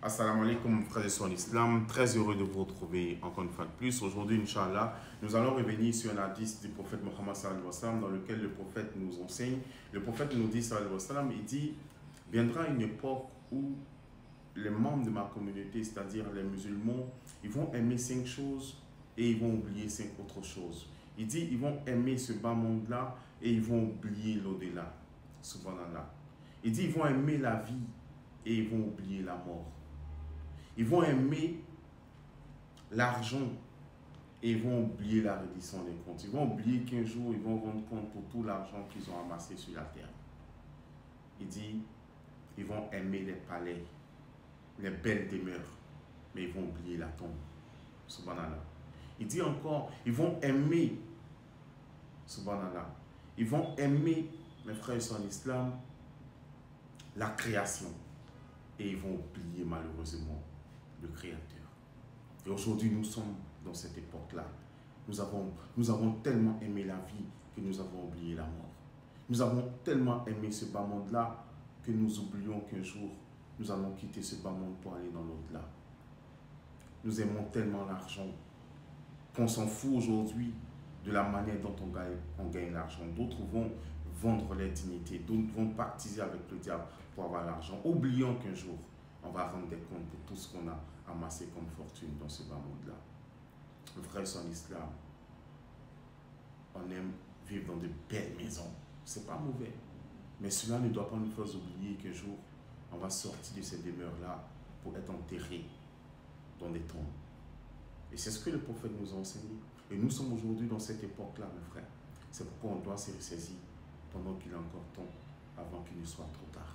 Assalamu alaikum, frères et sœurs en islam. Très heureux de vous retrouver encore une fois de plus. Aujourd'hui, Inch'Allah, nous allons revenir sur un hadith du prophète Mohammed sallallahu alayhi wa sallam dans lequel le prophète nous enseigne. Le prophète nous dit sallallahu alayhi wa sallam, il dit, viendra une époque où les membres de ma communauté, c'est-à-dire les musulmans, ils vont aimer 5 choses et ils vont oublier 5 autres choses. Il dit, ils vont aimer ce bas monde-là et ils vont oublier l'au-delà. Subhanallah. Il dit, ils vont aimer la vie et ils vont oublier la mort. Ils vont aimer l'argent et ils vont oublier la reddition des comptes. Ils vont oublier qu'un jour, ils vont rendre compte pour tout l'argent qu'ils ont amassé sur la terre. Il dit, ils vont aimer les palais, les belles demeures, mais ils vont oublier la tombe. Subhanallah. Il dit encore, ils vont aimer, subhanallah, ils vont aimer, mes frères et sœurs en islam, la création. Et ils vont oublier malheureusement le Créateur. Et aujourd'hui, nous sommes dans cette époque-là. Nous avons tellement aimé la vie que nous avons oublié la mort. Nous avons tellement aimé ce bas monde-là que nous oublions qu'un jour, nous allons quitter ce bas monde pour aller dans l'au-delà. Nous aimons tellement l'argent qu'on s'en fout aujourd'hui de la manière dont on gagne l'argent. D'autres vont vendre leur dignité, d'autres vont pactiser avec le diable pour avoir l'argent, oubliant qu'un jour, on va rendre des comptes pour tout ce qu'on a amassé comme fortune dans ce bas monde-là. Le frère en islam, on aime vivre dans de belles maisons. C'est pas mauvais. Mais cela ne doit pas nous faire oublier qu'un jour, on va sortir de ces demeures-là pour être enterré dans des tombes. Et c'est ce que le prophète nous a enseigné. Et nous sommes aujourd'hui dans cette époque-là, mes frères. C'est pourquoi on doit se ressaisir pendant qu'il est encore temps, avant qu'il ne soit trop tard.